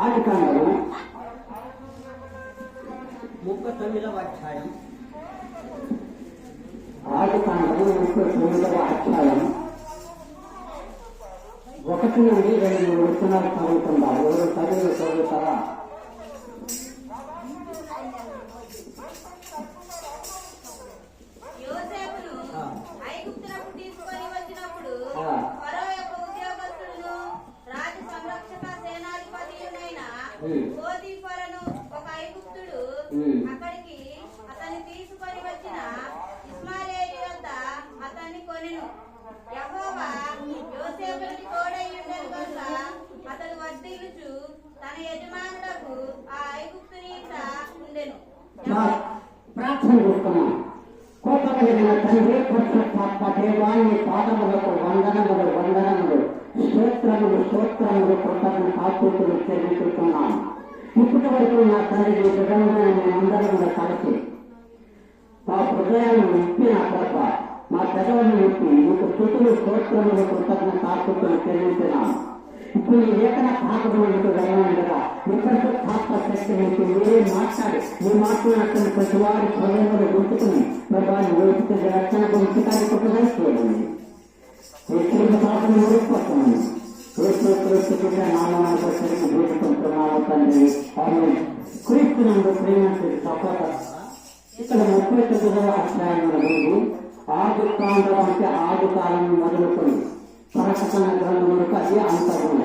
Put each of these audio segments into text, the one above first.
ఆదికాండము 39వ అధ్యాయం. ఆదికాండము 39వ అధ్యాయం 1 నుండి 2 వచనాలు చదువుతుంటారు. ఎవరు చదువుతారా? అక్కడికి అతన్ని తీసుకొని వచ్చిన ఇష్మాయేలీయులంతా అతన్ని కొనెను. యెహోవా యోసేపుకి తోడై ఉండెను కనుక అతడు వర్ధిల్లుచు తన యజమానులకు ఆ ఐగుప్తుని ఇంట ఉండెను. ప్రార్థన చేస్తున్నాం. కోపగలిగిన తండ్రి, పరిశుద్ధాత్మ దేవాన్ని పాదములకు వందనములు వందనములు, స్తోత్రములు స్తోత్రములు, కృతజ్ఞతాస్తుతులు చెల్లిస్తున్నాం. ఇప్పటి వరకు నా తండ్రి నిజంగా మేమందరం కలిసి మా హృదయాన్ని విప్పి నా తప్ప మా పెదవులను విప్పి మీకు స్థుతులు స్తోత్రములు కృతజ్ఞతాస్తుతులు చెల్లించినాం. ఇప్పుడు ఈ లేఖన భాగములకు వెళ్ళగా విపరీతాత్మ శక్తి నుంచి మీరే మాట్లాడి మీ మాట్లాడినటువంటి ప్రతి వారి హృదయంలో గుర్తుకుని ప్రభావాన్ని వేసుకునే రక్షణ గురించి కార్యక్రమం చేయండి. ఓడిపోతున్నాను క్రీస్తునందు ప్రేమించేది సపోత. ఇక్కడ 39వ అధ్యాయంలో ముందు ఆదికాండం అంటే ఆది కాలం మొదలుకొని ప్రకటన గ్రంథములకు అది అంతర్గం.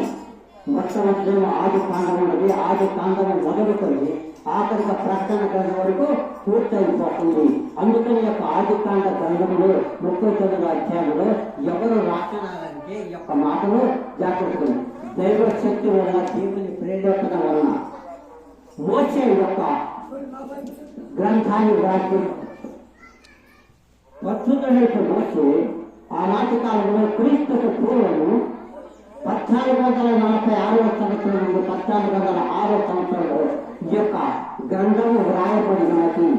మొట్టమొదటి ఆది కాండం ఉన్నది. ఆది కాండం మొదలుకొని ఆఖరిగా ప్రకటన గ్రంథం వరకు పూర్తయిపోతుంది. అందుకని యొక్క ఆదికాండ గ్రంథంలో 39వ అధ్యాయంలో ఎవరు రాకనాలంటే ఈ యొక్క మాటలు జాగ్రత్తలు దైవ శక్తి వల్ల దేవుని ప్రేరేపణ వలన మోసే యొక్క గ్రంథాన్ని రాసి ప్రస్తుత మోసే ఆనాటి కాలంలో క్రీస్తుకు పూర్వము 1446వ సంవత్సరం నుండి 1406వ సంవత్సరంలో ఈ యొక్క గ్రంథము వ్రాయబడినది.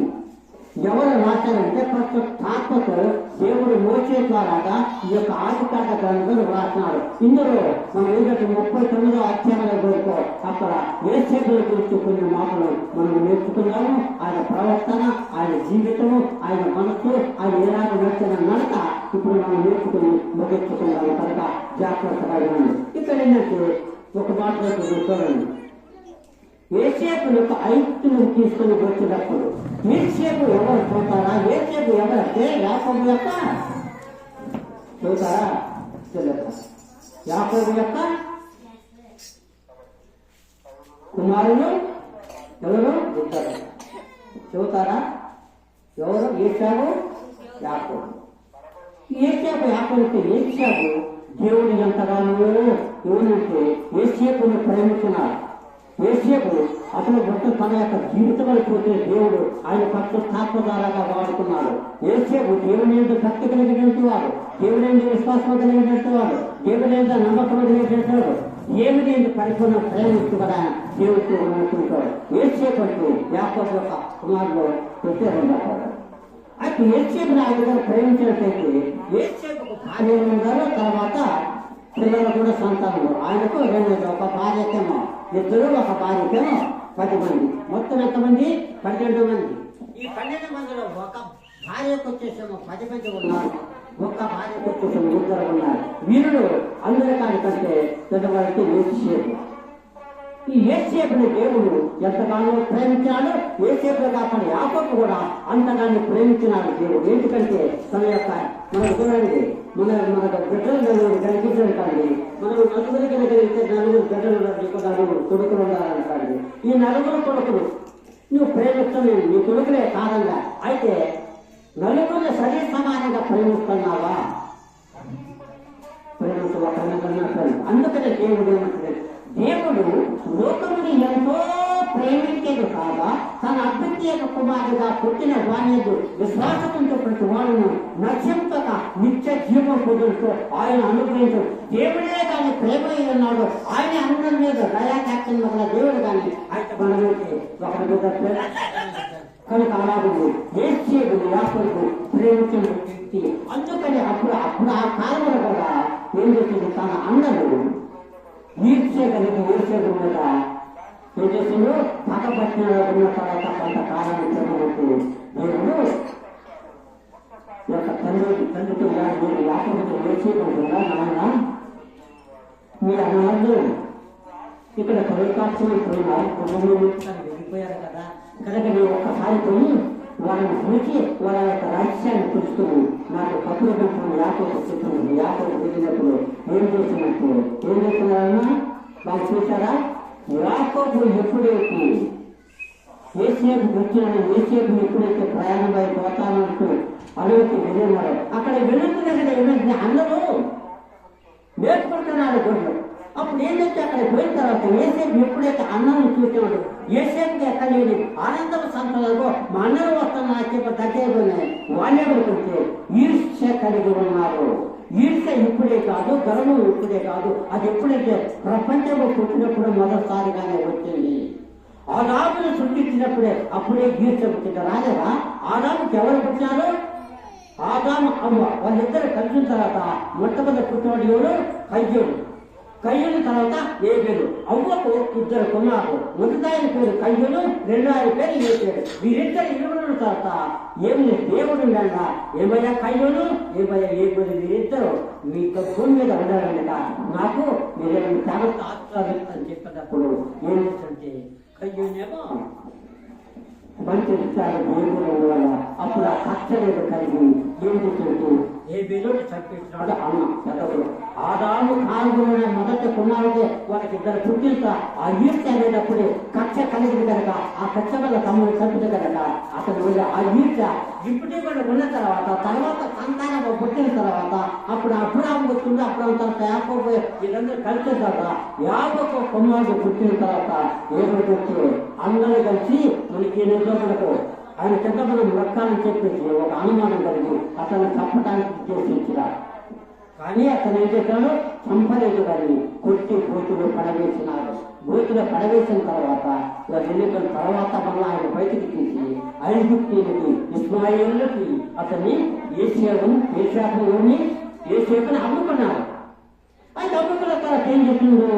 ఎవరు రాశారంటే పరిశుద్ధాత్మతో దేవుడు మోసే ద్వారాగా ఈ యొక్క ఆదికాండ గ్రంథం రాసినాడు. ఇందులో మనం ఏంటంటే 39వ అధ్యాయంలో వరకు అక్కడ యేసేపుల గురించి కొన్ని మాటలు మనం నేర్చుకున్నాము. ఆయన ప్రవర్తన, ఆయన జీవితము, ఆయన మనస్సు, ఆయన ఎలాగ నచ్చిన నడక ఇప్పుడు మనం నేర్చుకుని ముగించుకున్నాము కనుక జాగ్రత్తగా ఉన్నాము. ఇక్కడ ఏంటంటే ఒక మాట చూడండి. యేసేపు యొక్క ఐగుప్తును తీసుకుని వచ్చినప్పుడు యేసేపు ఎవరు చూస్తారా? యేసేపు ఎవరంటే యాకోబు యొక్క చూస్తారా? యాకోబు యొక్క కుమారులు ఎవరు? ఇద్దరు. చూతారా? ఎవరు? ఏసావు, యాకోబు. ఏసావు యాకోబుకి ఏసావు దేవుని ఎంతగానో ఎవరంటే యేసేపుని ప్రేమించినారు. యేసేపు అతను మొత్తం తన యొక్క జీవితంలో పోతే దేవుడు ఆయన పరిశుద్ధాత్మ ద్వారాగా వాడుకున్నాడు. యేసేపు దేవుని మీద భక్తి కలిగినటువంటి వాడు, దేవుని మీద విశ్వాసం కలిగినటువంటి వాడు, దేవుని మీద నమ్మకం కలిగినటువంటి వాడు, ఏమిటి పరిపూర్ణ ప్రేమిస్తూ కదా దేవుడితో అనుకుంటాడు. యేసేపు అంటూ యాకోబు యొక్క కుమారులో ప్రత్యేకంగా అయితే యేసేపుని ఆయన దగ్గర ప్రేమించినట్టయితే యేసేపుకు భార్య ఉన్నారు. తర్వాత పిల్లలు కూడా సంతానం. ఆయనకు 2 ఒక భార్యకేమో 2, ఒక భార్యకేమో 10 మంది. మొత్తం ఎంతమంది? 12 మంది. ఈ 12 మందిలో ఒక భార్యకు వచ్చేసేమో 10 మంది ఉన్నారు, ఒక్క భార్యకు వచ్చేసేమో 2 ఉన్నారు. వీరుడు అందరికంటే పెద్దవారికి యేసేపు. ఈ యేసేపుని దేవుడు ఎంతగానో ప్రేమించాడు. యేసేపు కాకుండా యాకోబు కూడా అంతగానో ప్రేమించినాడు దేవుడు. ఎందుకంటే తన యొక్క మనకు చూడండి, మనకు బిడ్డలు కనిపించడం కానీ మనం నలుగురికి కలిగితే 4 బిడ్డలు నీకు 4 కొడుకులు ఉండాలంటాడు. ఈ 4 కొడుకులు నువ్వు ప్రేమిస్తున్నావు, నీ కొడుకులే కాదంగా. అయితే 4 సరి సమానంగా ప్రేమిస్తున్నావా? ప్రేమించవా? అందుకనే దేవుడు ఏమంటాడు? దేవుడు లోకముని ఎంతో ప్రేమించేది కాగా తన అద్వితీయ కుమారుగా పుట్టిన వాణ్యదు విశ్వాసంతో ప్రతి వాడును నశింపక నిత్య జీవం పొందుతూ ఆయన అనుగ్రహించు. దేవుడే కానీ ప్రేమ ఉన్నాడు. ఆయన అందరి మీద దయాకాక్షం వల్ల దేవుడు కానీ అయితే మనమైతే ఒకరి మీద కనుక అలాగే యేసేపుని యాకోబు ప్రేమించిన వ్యక్తి. అందుకని అప్పుడు ఆ కాలంలో కూడా ఏం చేసింది? తన అన్నలు ఏం చేసిండు? పాకపట్నంలో ఉన్న తర్వాత కొంతకాలం చదువుతూ దేవుడు యొక్క తండ్రితో మీరు యాకబుతో వేసేయకుండా నాయన మీ అన్నవాళ్ళు ఇక్కడ కవికాక్షలు పోయినారు, కుటుంబంలో వెళ్ళిపోయారు కదా, కనుక నేను ఒక్కసారి పోయి వాళ్ళని పిలిచి వాళ్ళ యొక్క రహస్యాన్ని తెలుసుకుని నాకు కప్పులు పెట్టుకుని యాకబు చెప్తుంది. యాకబు వెళ్ళినప్పుడు ఏం చేస్తున్నారన్నా వాళ్ళు చూసారా? యాకోబు ఎప్పుడైతే ఏసేపు వచ్చిన ఏసేపు ఎప్పుడైతే ప్రయాణం అయిపోతానంటూ అడవికి వెళ్ళినారో అక్కడ వెళుతున్న ఏమైంది? అందరూ నేర్చుకుంటున్నారు గొడ్లు. అప్పుడు ఏంటంటే అక్కడ పోయిన తర్వాత ఏసేపు ఎప్పుడైతే అన్నాన్ని చూసాడు, ఏసేపుకి ఎక్కడ లేని ఆనందం సంతలో మా అన్నలు వస్తున్నా చెప్పి దగ్గరనే వాళ్ళే పడుకుంటే ఈర్ష్య కలిగి ఉన్నారు. ఈర్ష్య ఇప్పుడే కాదు, గర్వం ఇప్పుడే కాదు, అది ఎప్పుడైతే ప్రపంచంలో పుట్టినప్పుడు మొదటిసారిగానే వచ్చింది. ఆదామును సృష్టించినప్పుడే అప్పుడే ఈర్ష్య వచ్చింది. రాలేదా? ఆదాముకి ఎవరు పుట్టినారు? ఆదాము అవ్వ వాళ్ళిద్దరు కలిసిన తర్వాత మొట్టమొదటి పుట్టినవాడు ఎవరు? కయ్యూడు. కయ్యూడు తర్వాత ఏబేలు. అవ్వకు ఇద్దరు కుమారులు. మొదటి ఆయన పేరు కయ్యూడు, రెండో ఆయన పేరు ఏబేలు. వీరిద్దరు ఇరువురు తర్వాత ఏమి దేవుడు ఉండంగా ఏమయ్యా కయ్యూడు, ఏమయ్యా ఏబేలు, వీరిద్దరు మీ భూమి మీద ఉండాలనక నాకు మీరేమైనా చాలా ఆశ్చర్యం అని చెప్పినప్పుడు ఏం చేస్తుంటే కయ్యూనేమో మంచి విషయాలు దేవుడు వల్ల అప్పుడు ఆ కష్టలేదు కలిగి ఏం చేస్తుంటూ ఏ బేలోని చంపేసినాడు అన్న చదవడు. ఆదాము కాలుగున్న మొదటి కుమారుడే వాళ్ళకి ఇద్దరు పుట్టింత ఆ ఈర్ష అనేటప్పుడే కక్ష కలిగింది కనుక ఆ కక్ష వల్ల తమ్ముడు చంపితే కనుక అతను ఆ ఈర్ష ఇప్పుడే కూడా ఉన్న తర్వాత సంతానం పుట్టిన తర్వాత అప్పుడు అబ్రాహం వచ్చింది. అబ్రాహం తర్వాత యాకోబు వీళ్ళందరూ కలిసిన తర్వాత యాకోబు కుమారుడు పుట్టిన తర్వాత ఏమిటంటే అందరూ కలిసి మనకి మనకు ఆయన చెడ్డ మనం రక్తాలని చెప్పేసి ఒక అనుమానం కలిగి అతను చంపడానికి ఉద్దేశించినారు. కానీ అతను ఏం చేశాడు? చంపలేదు కానీ కొట్టి గోతులో పడవేసినాడు. గోతులో పడవేసిన తర్వాత ఎన్నికల తర్వాత మళ్ళీ ఆయన బయటికి తీసి ఐగుప్తీయులకి ఇస్మాయిల్కి అతన్ని ఏసేపుని అమ్ముకున్నారు. అయితే అమ్ముకున్న తర్వాత ఏం చెప్పిండు?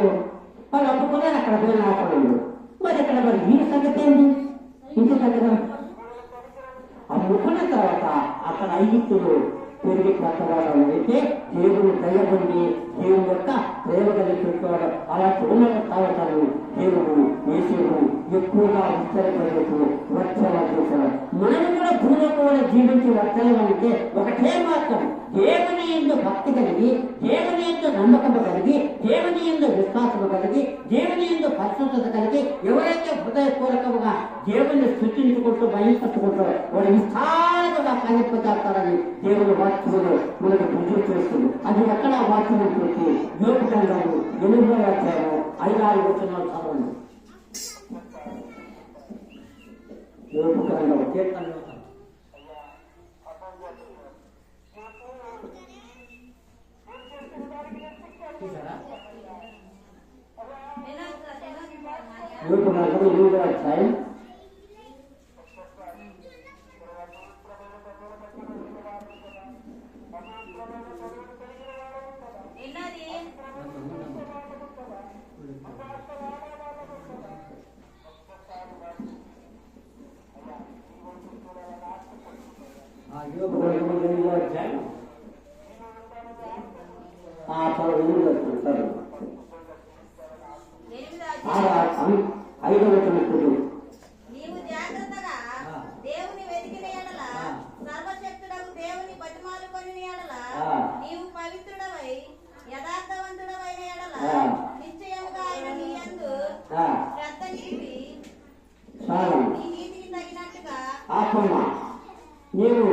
వాళ్ళు అమ్ముకున్నారు, అక్కడ పోయిన ఆపడు. మరి అక్కడ మరి ఈ సంగతి ఏంటి? ఇంటి దగ్గర అమ్ముకున్న తర్వాత అక్కడ ఐగుప్తులు పెరిగి పట్టవాడు అయితే దేవుడు దయబండి దేవుని యొక్క ప్రేమ కలిగి పెట్టాడు. అలా చూడడం కావటాన్ని దేవుడు ఏసేపు ఎక్కువగా విస్తరిపడేందుకు వర్షాలు చేశాడు. మనం కూడా భూలోకంలో జీవించి వర్షాలంటే ఒకటే మార్గం, దేవుని యందు భక్తి కలిగి, దేవుని యందు నమ్మకం కలిగి, దేవుని యందు విశ్వాసము కలిగి, దేవుని యందు పరిశుద్ధత కలిగి ఎవరైతే హృదయపూర్వకంగా దేవుని సృష్టించుకుంటూ భయపట్టుకుంటారో వాడు విస్తారంగా కలిపేస్తారని దేవుని వాక్యములు మనకు రుజువు చేస్తుంది. అది ఎక్కడ వాక్యం చూసి యోగ గ్రంథము 8వ అధ్యాయము 5-6 వచనాలు చదవండి. యోగ గ్రంథము కీర్తనలు యోగ గ్రంథము 8వ అధ్యాయం నీవు జాగ్రత్తగా దేవుని వెతికిన ఎడల, సర్వశక్తుడకు దేవుని బతిమాలుకొని ఎడల, నీవు పవిత్రుడవై యథార్థవంతుడవైన ఎడల నిశ్చయముగా ఆయన నీ యందు శ్రద్ధ నిలిపి నీ నీతికి తగినట్టుగా నీవు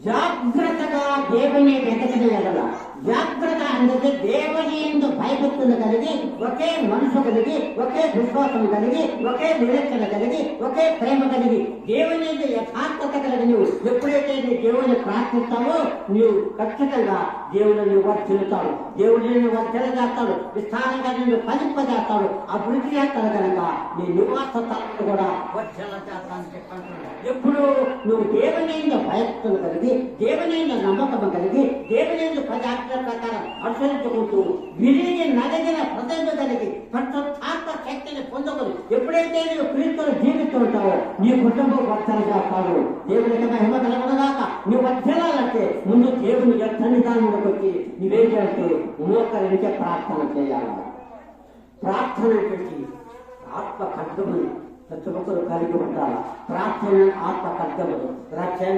జాగ్రత్తగా దేవుని వెతకని ఎడల, జాగ్రత్త అనేది దేవుని యందు భయభక్తులు కలిగి, ఒకే మనసు కలిగి, ఒకే విశ్వాసం కలిగి, ఒకే నిరీక్షణ కలిగి, ఒకే ప్రేమ కలిగి, దేవుని యందు యథార్థత కలిగి నువ్వు ఎప్పుడైతే నీ దేవుని ప్రార్థిస్తావో నీవు ఖచ్చితంగా దేవుని నువ్వు వర్తిల్లుతాడు. దేవుడిని నువ్వు వర్తిల్లజేస్తాడు, విస్తారంగా నిన్ను ఫలింపజేస్తాడు, అభివృద్ధి చేస్తాడు. కనుక నీ నివాస స్థలాన్ని కూడా వర్తిల్ల చేస్తానని చెప్పంటున్నాడు. ఎప్పుడు నువ్వు దేవుని యందు భయభక్తులు కలిగి, దేవుని యందు నమ్మకం కలిగి, దేవుని యందు ప్రకారం అనుసరించుకుంటూ విరిగి నలగిన హృదయం కలిగి పరిశుద్ధాత్మ శక్తిని శక్తిని పొందుకొని ఎప్పుడైతే నీవు క్రీస్తును జీవిస్తుంటావో నీ కుటుంబం వర్ధన చేస్తావు. దేవునికి మహిమ కలగదాకా నువ్వు వర్ధనాలంటే ముందు దేవుని సన్నిధానంలోకి వచ్చి నువ్వేం చేస్తే మోకరించే ప్రార్థన చేయాలి. ప్రార్థన పెట్టి ఆత్మ ఖడ్గములు ప్రతి ఒక్కరు కలిగి ఉంటారు. ప్రార్థన ఆత్మ ఖడ్గములు రక్షణ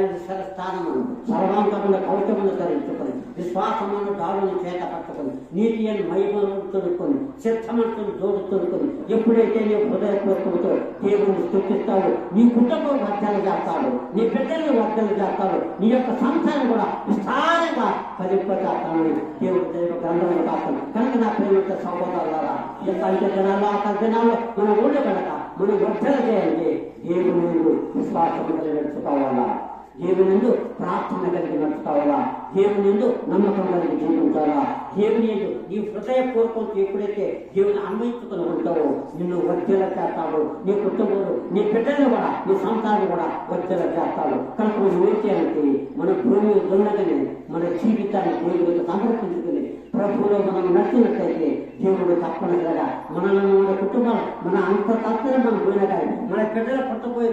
స్థానములు సర్వాంగముల కౌశములు ధరించుకొని విశ్వాసమును దాడులను చేత పట్టుకొని నీతి అని మహిమను తొడుక్కొని సిద్ధమంతుని జోడు తొడుక్కొని ఎప్పుడైతే నీ హృదయపూర్వకంతో దేవుని స్థుతిస్తావు నీ కుటుంబం వర్ధలు చేస్తాడు, నీ బిడ్డలను వర్ధలు చేస్తాడు, నీ యొక్క సంస్థను కూడా విస్తారంగా ఫలింపజేస్తానని దేవుడు దైవ గ్రంథంలో కాస్తాడు. కనుక నా ప్రేమిత సహోదరులారా ఈ యొక్క 5 దినాల్లో 6 దినాల్లో మనం ఊళ్ళో కనుక మనం వర్ధన చేయాలంటే దేవుని ముందు విశ్వాసం కలిగి నడుచుకోవాలా, దేవుని ముందు ప్రార్థన కలిగి నడుచుకోవాలా, దేవుని ముందు నమ్మకం కలిగి జీవించాలా. దేవుని నీ హృదయపూర్వకంతో ఎప్పుడైతే దేవుని అన్వయించుకుని ఉంటావో నిన్ను వర్ధల చేస్తాడు, నీ కుటుంబంలో నీ బిడ్డలు కూడా నీ సంతానం కూడా వర్ధల చేస్తాడు. కనుక మనం ఏం చేయాలంటే మన భూమి దున్నగానే మన జీవితాన్ని దేవుడికి సమర్పించుకుని ప్రభువులో మనం నచ్చినట్లయితే దేవుడు తప్పనిసరిగా మనల్ని మన కుటుంబాలు మన అంత తప్పని మనం పోయినా కానీ మన బిడ్డలు పుట్టబోయే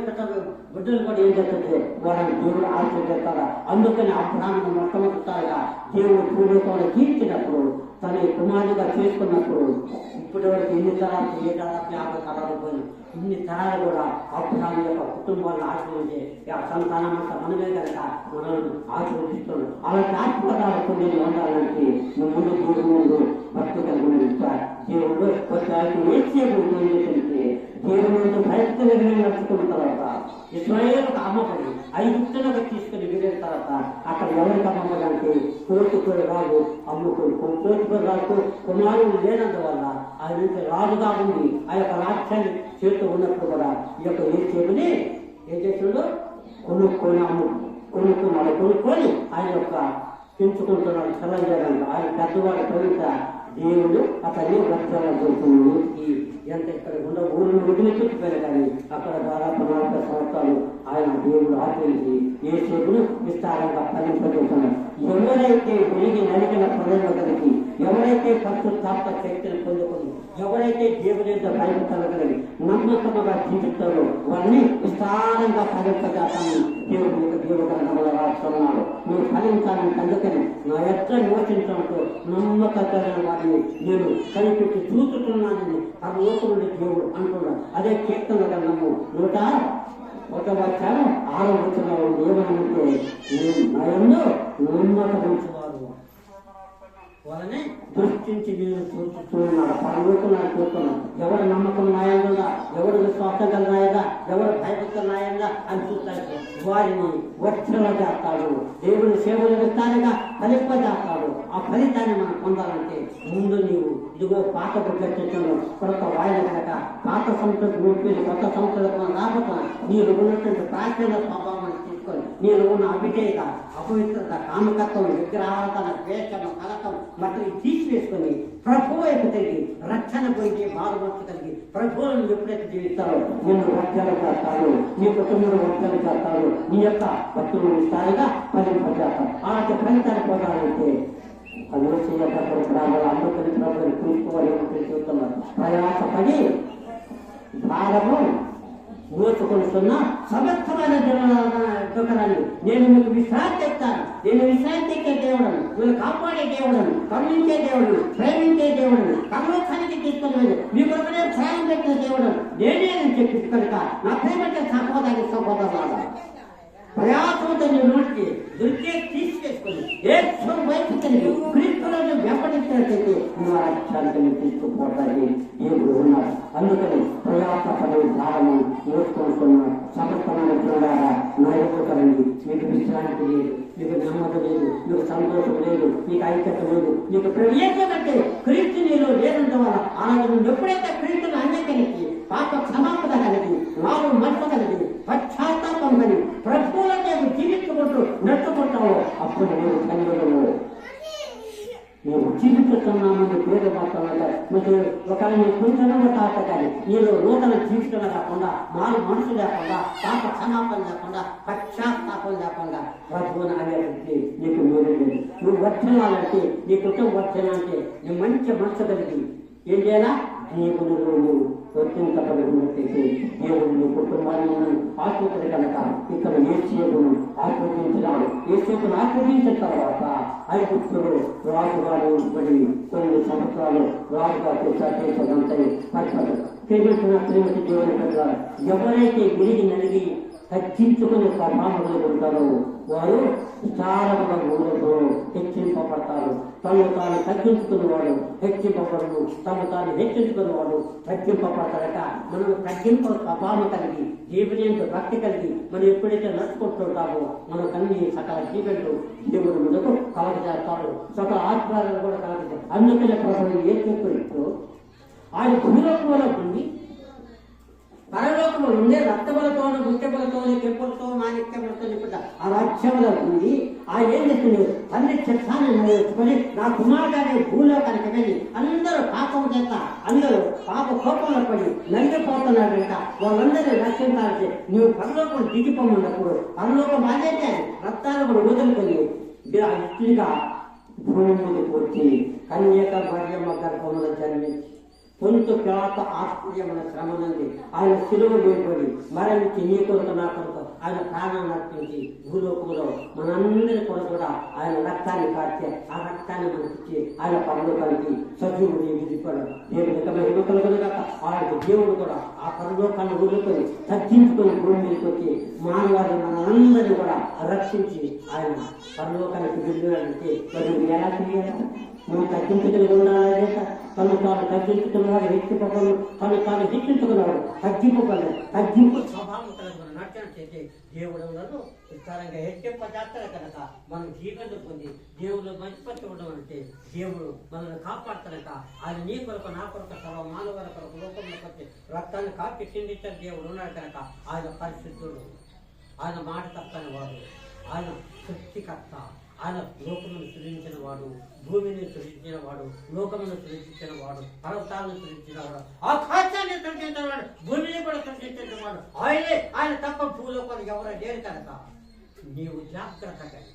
బిడ్డలు కూడా ఏం చేస్తుంటే వాళ్ళని దేవుడు ఆశీర్వదిస్తారా. అందుకని అబ్రహామును మొట్టమొదటిసారిగా దేవుడు పూర్వకంలో జీవించినప్పుడు తన కుమారుడిగా చేసుకున్నప్పుడు ఇప్పటి వరకు 8 తరాలు 50 తరాలు పోయి ఇన్ని తరాలు కూడా అబ్రహాము యొక్క కుటుంబాలను ఆశీర్వదించే సంతానం అంతా మనమే కనుక మనల్ని ఆశీర్వదిస్తున్నాడు. అలాంటి ఆశీర్వాదాలు కొన్ని ఉండాలంటే నువ్వు ముందు దేవుడు ముందు భక్తి కలిగిన దేవుడు ఏసేపుంటే దేవుడు ముందు భయక్తిగా నడుచుకున్న తర్వాత ఇస్రాయేలుకు అమ్మపడి 5 గుట్టలకు తీసుకుని వెళ్ళిన తర్వాత అక్కడ ఎవరికి అమ్మపడంటే కోర్టుకొని రాజు అమ్ముకొని కోర్టుకొని రాజు కుమారుడు లేనందువల్ల ఆయన నుంచి రాజుగా ఉండి ఆ యొక్క రాజ్యాన్ని చేస్తూ ఉన్నప్పుడు కూడా ఈ యొక్క ఏసేపుని ఏం చేస్తుండో కొనుక్కొని ఆయన యొక్క పెంచుకుంటున్నాడు సెలవు చేయడానికి. ఆయన పెద్దవాడు కవిత దేవుడు అతన్ని వర్షాలు చేస్తుంది. ఎంత ఇక్కడ ఉన్న ఊరిని వదిలిపెట్టిపోయారు కానీ అక్కడ దాదాపు 40 సంవత్సరాలు ఆయన దేవుడు ఆచరించి ఏసేపును విస్తారంగా ఫలింపజేస్తున్నాడు. ఎవరైతే వెలిగి నలిగిన ప్రజలు కలిగి ఎవరైతే పరిశుద్ధాత్మ శక్తిని పొందుకొని ఎవరైతే దేవుని యొక్క భయం కలగలిగి నమ్మకముగా జీవిస్తారో వారిని విస్తారంగా ఫలింపజేస్తానని దేవుడు యొక్క దేవుడు రాస్తున్నాడు. నువ్వు ఫలించాలని అందుకని నా ఎట్లా యోచించడంతో నమ్మకమైన వారిని నేను కనిపెట్టి చూస్తున్నానని ఆ లోకముడి దేవుడు అంటున్నాడు. అదే కీర్తన గ్రంథము 101 ఏమనంటే నయంలో నమ్మకమించేవారు వాళ్ళని దృష్టించి నేను చూస్తున్నాడు. పరలోకనాలు చూస్తున్నాడు. ఎవరు నమ్మకం న్యాయంగా, ఎవరు విశ్వాసం గల న్యాయంగా, ఎవరు భయభక్తుల న్యాయంగా అని చూస్తాడు. వారిని వర్షంలో చేస్తాడు. దేవుని సేవలు విస్తారంగా ఫలింపజేస్తాడు. ఆ ఫలితాన్ని మనం పొందాలంటే ముందు నీవు ఇదిగో పాత బిడ్డను కొత్త వాయిన కనుక పాత సంస్థకు నూర్పేసి కొత్త సంస్థలకు మనం రాబోతున్నా నీరు ఉన్నటువంటి ప్రాచీన స్వభావాన్ని తీసుకొని నీరు ఉన్న అవిధేయత అపవిత్రత కామకత్వం విగ్రహాలతన ద్వేషము కలకం మట్టి తీసివేసుకొని ప్రభు వైపు తిరిగి రక్షణ పోయి బాధపడుతు కలిగి ప్రభువులను ఎప్పుడైతే జీవిస్తారో నిన్ను వర్షాలు చేస్తాడు, నీ కుటుంబంలో వర్షాలు చేస్తాడు, నీ యొక్క భక్తులు విస్తారుగా ఫలింపజేస్తాడు. అలాంటి ఫలితాన్ని పొందాలంటే అది అందుకని ప్రభుత్వం చూసుకోవాలని చూస్తున్నారు. ప్రయాసపడి భారము మోసుకొస్తున్న సమర్థమైన దుఃఖరాన్ని నేను మీకు విశ్రాంతి ఇస్తాను. నేను విశ్రాంతి ఇచ్చే దేవుడను, మీరు కాపాడే దేవుడను, కరుణించే దేవుడను, ప్రేమించే దేవుడను, కర్మోత్సానికి తీసుకుని మీ కొరకనే ప్రాయం పెట్టిన దేవుడను నేనే అని చెప్పి కనుక నా ప్రేమకే సహోదరులాగా ప్రయాసంతో నీ నోటికి దొరికే తీసుకేసుకొని ఏం వైపు కలిగి క్రీస్తులను వెంబడించినట్లయితే నువ్వు రాజ్యానికి తీసుకుపోవడానికి దేవుడు ఉన్నాడు. అందుకని ప్రయాసపడే భారము మోసుకుంటున్న సమర్థమైన చూడాలా నా యొక్కరండి. మీకు విశ్రాంతి లేదు, మీకు నమ్మకం లేదు, మీకు సంతోషం లేదు, మీకు ఐక్యత లేదు, మీకు ప్రవేశమంటే క్రీస్తు నీలో లేనంత వల్ల అలాగే నువ్వు ఎప్పుడైతే క్రీస్తును అంగీకరించి పాప క్షమాపణ కలిగి నాలుగు మనసు కలిగి పశ్చాత్తాపం కలిగి ప్రభువులనే జీవించుకుంటూ నడుచుకుంటావు అప్పుడు నేను కన్నులను నేను జీవిస్తున్నామని పేరు మాత్రమే మీకు ఒకవేళ కొంచెం తాత కానీ మీరు నూతన జీవితం లేకుండా మారు మనసు లేకుండా పాప క్షమాపణ లేకుండా పశ్చాత్తాపం లేకుండా ప్రభువుని అనేది నీకు మేలు లేదు. నువ్వు వర్చనాలంటే నీ కుటుంబం వర్చన అంటే నీ మంచి మనసు కలిగి ఏం చేయాలా దేవునిలో నువ్వు వర్తించబడినట్లయితే దేవుడు కుటుంబాన్ని ఆశ్రయించడు కనుక ఇక్కడ ఏసేపును ఆశ్రయించినాడు. ఏసేపును ఆశ్రయించిన తర్వాత ఐగుప్తుడు రాజుగారు మరి కొన్ని సంవత్సరాలు రాజుగా చేసేదంతాయి ప్రేమించిన శ్రీమతి దేవుని పట్ల ఎవరైతే విరిగి నలిగి తగ్గించుకునే స్వభావంలో ఉంటారో వారు విశాలమైన ఊళ్ళతో హెచ్చింపబడతారు. తను తాను తగ్గించుకునేవాడు హెచ్చింపబడు, తను తాను హెచ్చించుకునేవాడు తగ్గింపబడతారట. మనం తగ్గింపు స్వభావం కలిగి దేవుని భక్తి కలిగి మనం ఎప్పుడైతే నడుచుకుంటుంటామో మనకు అన్ని సకల జీవెంట్లు దేవుడు మనకు కలగ చేస్తాడు, సకల ఆత్మాలను కూడా కలగ. అందుకనే ప్రభుత్వం ఏం చెప్పినట్టు ఆయన భూలోకంలో ఉండి పరలోకములు ఉండే రక్తములతోనూ గుట్టెములతోనూ కెంపులతో మాణిక్యములతో నింపుతా ఆ రాజ్యములో ఉంది. ఆ ఏం చేస్తుంది తండ్రి చిత్తాన్ని నెరవేర్చుకొని నా కుమారుడు భూలోకానికి వెళ్ళి అందరూ పాపం చేత అందరూ పాప కోపంలో పడి నలిగిపోతున్నాడంట. వాళ్ళందరినీ రక్షించాలంటే నువ్వు పరలోకం దిగిపోమన్నప్పుడు పరలోకం బాధ్యత రక్తాలు కూడా వదులుకొని ఇట్లుగా భూమి మీదకి వచ్చి కన్యక మరియమ్మ గర్భంలో జన్మించి పొంతు పిలాతు ఆశ్చర్యమైన శ్రమ నుండి ఆయన సిలువ వేయబడి మరణించి నీ కొరకు నా కొరకు ఆయన ప్రాణాన్ని అర్పించి భూలోకంలో మనందరి కొరకు కూడా ఆయన రక్తాన్ని కాచి ఆ రక్తాన్ని మనకిచ్చి ఆయన పరలోకానికి సజీవుడు విధిపోయాడు. దేవుడు ఎన్నికలుగా ఆయనకు దేవుడు కూడా ఆ పరలోకాన్ని వదులుకొని తగ్గించుకొని భూమి మీదకి వచ్చి మానవాడిని మనందరినీ కూడా రక్షించి ఆయన పరలోకానికి వెళ్ళాడంటే మరి ఎలా తెలియాలి? నువ్వు తగ్గించుకుని ఉండాలి. తను తాను తగ్గించుకున్నవాడు హెచ్చింపబడు, తను తాను హెచ్చించుకున్నాడు తగ్గింపబడు. తగ్గింపు స్వభావం కలిగి నడిచినట్లయితే దేవుడు విస్తారంగా హెచ్చింప చేస్తాడు కనుక మనం జీవనం పొంది దేవుడు మంచిపట్టి ఉండడం అంటే దేవుడు మనల్ని కాపాడతాడక. ఆయన నీ కొరకు నా కొరకు సర్వ మానవుల కొరకు లోకంలో వచ్చి రక్తాన్ని కాపి చిందించాడు దేవుడు ఉన్నాడు కనుక ఆయన పరిశుద్ధుడు, ఆయన మాట తప్పని వాడు, ఆయన సృష్టికర్త, ఆయన లోకమును సృజించిన వాడు, భూమిని సృజించిన వాడు, లోకమును సృజించిన వాడు, పర్వతాలను సృజించిన వాడు, ఆకాశాన్ని సృజించిన వాడు, భూమిని కూడా సృజించిన వాడు ఆయన తప్ప భూలోకాలు ఎవరో లేరు కనుక నీవు జాగ్రత్త కలిగి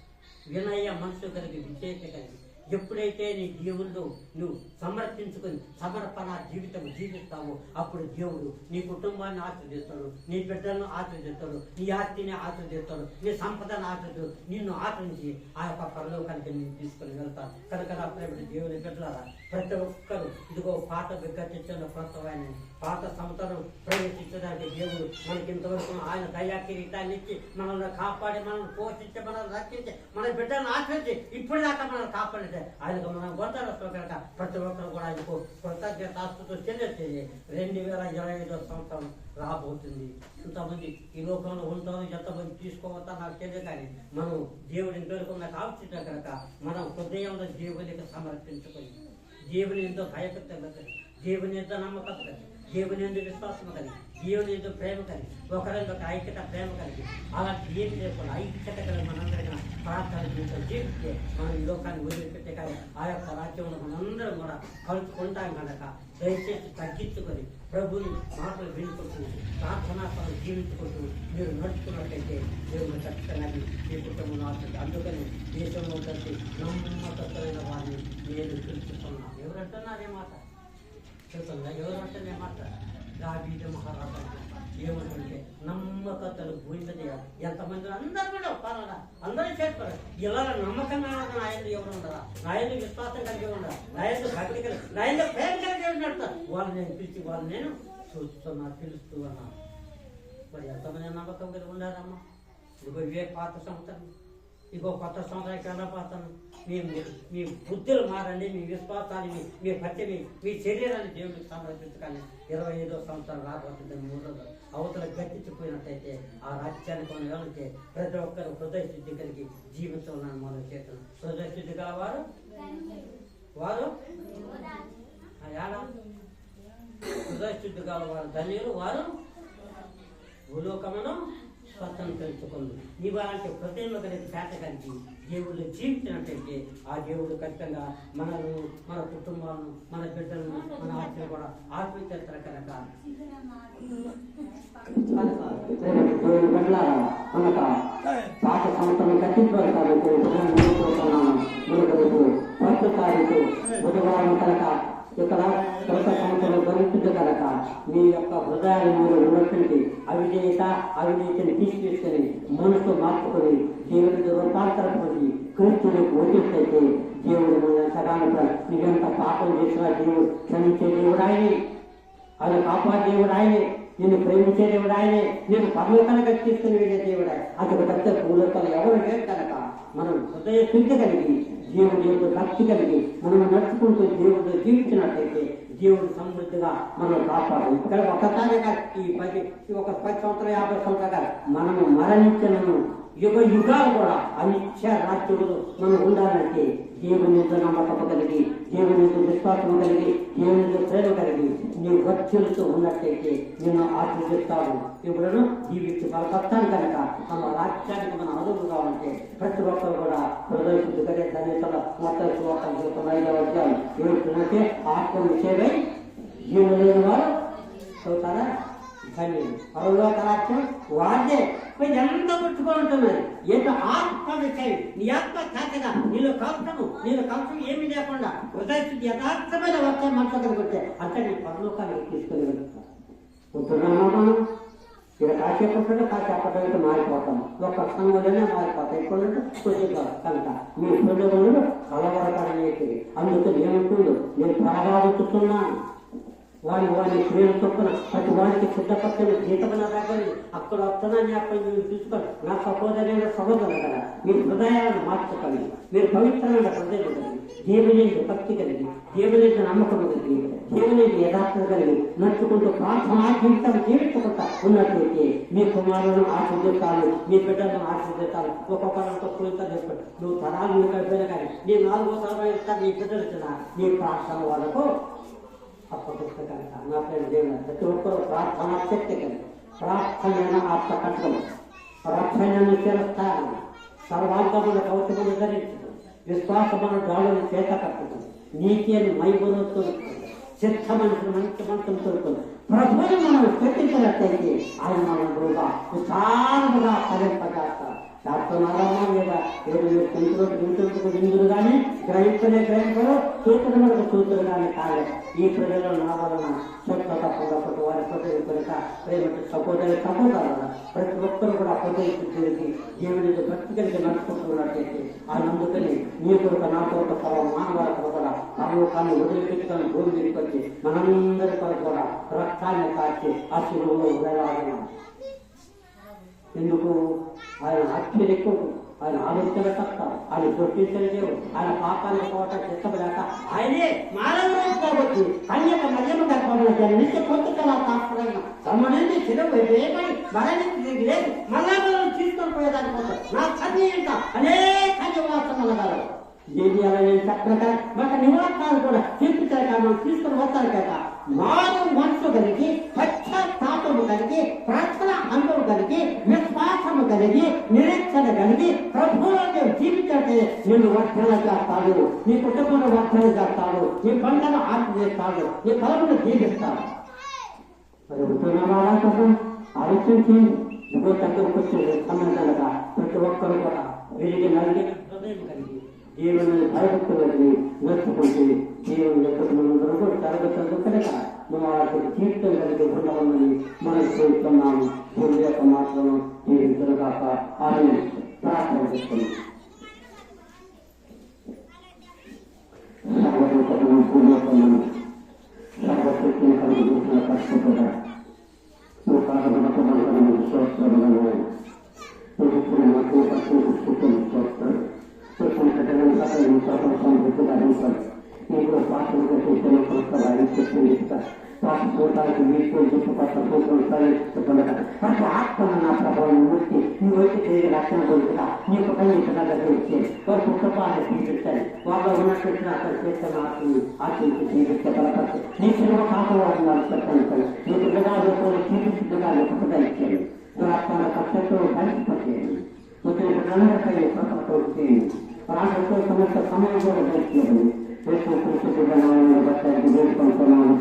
వినయ మనసు కలిగి విజేత కలిగి ఎప్పుడైతే నీ దేవుళ్ళు నువ్వు సమర్పించుకొని సమర్పణ జీవితం జీవిస్తావో అప్పుడు దేవుడు నీ కుటుంబాన్ని ఆశ్రదిస్తాడు, నీ బిడ్డలను ఆశ్రదిస్తాడు, నీ ఆస్తిని ఆశ్రదిస్తాడు, నీ సంపదను ఆశ్రదిస్తాడు. నిన్ను ఆశ్రయించి ఆ యొక్క పరలోకానికి నేను తీసుకుని వెళ్తాను కనుక నా ప్రేమ దేవుని బిడ్డలారా ప్రతి ఒక్కరు ఇదిగో పాత విగ్గతించిన ప్రసవాన్ని పాత సంవత్సరం ప్రవేశించడానికి దేవుడు మనకి ఇంతవరకు ఆయన దయా కిరీటాన్ని ఇచ్చి మనల్ని కాపాడి మనల్ని పోషించి మనల్ని రక్షించి మన బిడ్డలను ఆశ్రయించి ఇప్పటిదాకా మనల్ని కాపాడితే ఆయనకు మనం గొంతాడతో కనుక ప్రతి ఒక్కరు కూడా ఆయనకు కృతజ్ఞతాస్తుతో చెల్లిస్తుంది. 2025 సంవత్సరం రాబోతుంది. ఇంతమంది ఈ లోకంలో ఉంటాం, ఎంతమంది తీసుకోవద్దా నాకు తెలియదు, కానీ మనం దేవుడిని పేరుకున్న కావచ్చు కనుక మనం హృదయంలో దేవునికి సమర్పించుకొని దేవుని ఎంతో భయభక్తులు కలిగి దేవుని ఎంతో నమ్మకం కలిగి దేవుని ఎంతో విశ్వాసం కలిగి దేవుని ఎంతో ప్రేమ కలిగి ఒకరితో ఐక్యత ప్రేమ కలిగి అలాంటి ఏం చేయకుండా ఐక్యత కలిగి మనందరికీ ప్రార్థన జీవిస్తే మనం ఈ లోకాన్ని వదిలిపెట్టే కానీ ఆ యొక్క రాజ్యంలో మనందరం కూడా కలుసుకుంటాం కనుక దయచేసి తగ్గించుకొని ప్రభుని మాటలు వినుకుంటూ ప్రార్థనా పనులు జీవించుకుంటూ మీరు నడుచుకున్నట్లయితే దేవుడు ఖచ్చితంగా మీ కుటుంబం ఆస్తుంది. అందుకని దేశంలో కలిసి నమ్మకమైన వారిని నేను తెలుసుకున్నాను. ఎవరంటున్నారే మాట తెలుసున్నా? ఎవరంటే మాట దావీదు మహారాజు ఏమంటుంటే నమ్మకతలు భూమి ఎంతమంది అందరూ కూడా పాలన అందరూ చేసుకోరు. ఇలా నమ్మకంగా నాయకులు ఎవరు ఉండరా, నాయకులు విశ్వాసం కలిగి ఉండరా, నాయకులు భక్తి కలిగి నాయకులు ప్రేమ కలిగి ఉన్నట్టు వాళ్ళు నేను పిలిచి వాళ్ళు నేను చూస్తున్నా పిలుస్తూ అన్నా. మరి ఎంతమంది నమ్మకం కలిగి ఉన్నారమ్మా? ఇదిగో ఇవే పాత సంవత్సరం, ఇగో కొత్త సంవత్సరానికి వెళ్ళబోతాను. మీ బుద్ధులు మారండి, మీ విశ్వాసాన్ని మీ భక్తిని మీ శరీరాన్ని దేవుడికి సమర్పించగానే 25వ సంవత్సరం రాబోతుంది. 3 రోజులు అవతల గట్టించిపోయినట్టయితే ఆ రాజ్యాన్ని కొన్ని వెళ్తే ప్రతి ఒక్కరు హృదయ శుద్ధి కలిగి జీవించాలని మనం చేస్తున్నాం. హృదయ శుద్ధి గలవారు వారు హృదయ శుద్ధి గలవారు ధన్యులు, వారు భూలోకమును స్వతంత్రించుకుంది. నీవు అలాంటి హృదయంలో కలిగి పేట కలిగి దేవుడు జీవించినట్టయితే ఆ దేవుడు ఖచ్చితంగా మనను మన కుటుంబాలను మన బిడ్డలను మన ఆత్మీయులు కూడా ఆత్మీయత కనుక పాత సంవత్సరం కట్టించుకోవాలి కాబట్టి మనకు 10 తారీఖు బుధవారం కనుక ఇక్కడ కొత్త సంవత్సరం ఉంది కనుక మీ యొక్క హృదయాలు మీరు ఉన్నటువంటి అవినీతిని తీసుకొని మనసు మార్చుకొని దేవుని రూపాంతరం పొంది క్రీస్తులకు వచ్చేస్తే దేవుడు మన సగాను నీకెంత పాపం చేసినా దేవుడు క్షమించే దేవుడు ఆయనే, ఆయన కాపాడే దేవుడు ఆయనే, నిన్ను ప్రేమించే దేవుడు ఆయనే, నేను పరలోకానికి తీసుకుని వెళ్ళే దేవుడు. అతడు పెద్ద పూలతలు ఎవరు లేదు కనుక మనం హృదయ శుద్ధి కలిగి దేవుడి యొక్క భక్తి కలిగి మనం నడుచుకుంటూ దేవుడితో జీవించినట్లయితే దేవుడు సమృద్ధిగా మనం కాపాడు. ఇక్కడ ఒకసారిగా ఈ 10 సంవత్సరాలు 50 సంవత్సరాలు మనము మరణించను యుగ యుగాలు కూడా అనిత్య రాజ్యుడు మనం ఉండాలంటే దేవుని నమ్మకం కలిగి, దేవుని విశ్వాసం కలిగి, దేవుని ప్రేమ కలిగి నీవు వర్చులతో ఉన్నట్లయితే నిన్ను ఆశీర్దిస్తాడు. ఇప్పుడు జీవించి బలపడతాను కనుక మన రాజ్యానికి మనం అదుపు కావాలంటే ప్రతి ఒక్కరు కూడా హృదయ శుద్ధి కలిగే ధన్యతల మొత్తం 5వ అధ్యాయం ఏమిటంటే ఆత్మ విషయమై జీవన లేని వారు చదువుతారా ధన్యులు పరలోక రాజ్యం వాడే ఎంత గుర్తుకుంటున్నది. ఏదో ఆత్మ విషయం నీ ఆత్మ కాకగా నీలో కష్టం ఏమీ లేకుండా హృదయ యథార్థమైన వచ్చే మనసు కొట్టే అంటే నీ పరలోకానికి తీసుకుని వెళ్తాను. ఉంటున్నామా ఇక్కడ కాసేపట్లో కాసేపట్లో మారిపోతాం. ఒక్క క్షణం వల్లనే మారిపోతాం. ఎక్కువ కొద్దిగా కనుక మీ హృదయంలో కలవరకరనేది. అందుకే ఏమంటుందో నేను త్వరగా వెతుకుతున్నాను. వారి క్రియలు చొప్పున ప్రతి వారికి సిద్ధపచ్చని జీతమైన రాగలి అక్కడ వస్తున్నాన్ని అక్కడ మీరు చూసుకోండి. నా సహోదరైన సహోదరు కదా మీరు హృదయాలను మార్చుకోండి. మీరు పవిత్రమైన హృదయం కలిగి, దేవుని భక్తి కలిగి, దేవుని నమ్మకం కలిగి, దేవుని యథార్థత కలిగి నడుచుకుంటూ ప్రార్థనా జీవితం జీవించుకుంటా ఉన్నట్లయితే మీ కుమారులను ఆశీర్దిస్తాను, మీ బిడ్డలను ఆశీర్దిస్తాను. ఒక్కొక్కరితో పూర్తిగా చేసుకోండి. నువ్వు తరాలు మీకు అయిపోయినా కానీ నీ 4వ తరం నీ బిడ్డలు ఇచ్చిన నీ ప్రార్థన వాళ్ళకు అప్పపుస్తకానికి నా పేరు దేవుడు. ప్రతి ఒక్కరు ప్రార్థన శక్తి కలిగి ప్రార్థన ఆత్మ కట్టడం, రక్షణను చేస్తాను, సర్వాంగముల కవచములు ధరించడం, విశ్వాసముల గాలుని చేత కట్టడం, నీతి అని మైబోతో చిత్త మనుషులు మంచి మనసును తోడుకొని ప్రభుని మనం స్థితించినట్లయితే ఆయన మనం గురుగా విశాలముగా ఫలింపజేస్తారు. శాస్త్రనారాయణ లేదా ఇందులు కానీ గ్రహించరు సూత్రులు మనకు సూత్రులు కానీ కాలేదు. ఈ ప్రజల్లో నా వలన స్వచ్ఛత పొందకపోతే వారి ప్రజలు కనుక ప్రేమ సపోదరుల ప్రతి ఒక్కరు కూడా హృదయకు తిరిగి దేవుని భక్తి కలిగి నడుచుకుంటున్నట్టయితే ఆయన అందుకని నీ కొరకు నా కొరకు సర్వ మానవాళ్ళకు కూడా పరలోకాన్ని వదిలిపెట్టుకొని భూమి తిరిగి మనందరి కొరకు కూడా రక్తాన్ని కాచి ఆ శిలువలో ఉదయాలను. ఎందుకు ఆయన హత్యలు ఎక్కువ, ఆయన ఆలోచన తప్ప, ఆయన దొట్టించలేవు, ఆయన పాపాలను పోవటం చిత్తపడాక ఆయనే మానవుడు కాబట్టి కన్యక మధ్యమ గర్భంలో జన్మించి పొత్తుకలా కాకపోయిన సమ్మని చిరువు వేయబడి మరణించి లేదు మళ్ళా తీసుకొని పోయేదానికోసం నా కన్య ఇంట అనేక నివాసములగలరు. ఏది అలా నేను చక్కగా మాకు నివాసాలు కూడా తీర్పుతాయి కాదు మనం తీసుకొని వస్తారు కదా. మానవ మనసు కలిగి పశ్చాత్తాపము కలిగి ప్రార్థన అనుభవం కలిగి విశ్వాసము కలిగి నిరీక్షణ కలిగి ప్రభువులో జీవించే నిన్ను వర్ధన చేస్తాడు, నీ కుటుంబంలో వర్ధన చేస్తాడు, నీ పంటను ఆశ చేస్తాడు, నీ ఫలమును జీవిస్తాడు. మరి ఉంటున్నారా కోసం ఆలోచించి ఇంకో దగ్గరకు వచ్చేది సంబంధంగా ప్రతి ఒక్కరు కూడా వెలిగి నలిగి హృదయం కలిగి దేవుని భయభక్తులు కలిగి నడుచుకుంటే దేవుని యొక్క జరగదు కనుక మనం వాటి జీవితం కలిగి ఉండమని మనం చేస్తున్నాము. దేవుని యొక్క మాటలను జీవించగాక ఆయన ప్రార్థన చేస్తున్నాం. సర్వశక్తిని కలిగి చూసిన కష్టపడ నీకు పాత్రలు చేసిన సంస్థలు చూడటానికి మీకు చుట్టుపక్కల చూసుకుంటారు ఆత్మను నా ప్రభావం మూర్తి నువ్వు వచ్చి తిరిగి రక్షణ పొందుతా నీకు పని ఇచ్చి వారి కుటుంబాన్ని తీపిస్తాయి. వాళ్ళు ఉన్నట్టు అక్కడ చేస్తున్న ఆత్మని ఆత్మకి తీపిస్తే బలపడి నీ చిన్న కాకవాడిని నడుపుతాను నీ పిల్లగా తీపిస్తుండగా లేకుండా ఇచ్చేది ఆత్మ కష్టంతో కలిసిపోయేది వచ్చిన ప్రపంచం చేయండి. రాష్ట్రంతో సమస్య సమయం కూడా గడిచిపోయింది. దేశం కృషి వేడుకుంటున్నాము.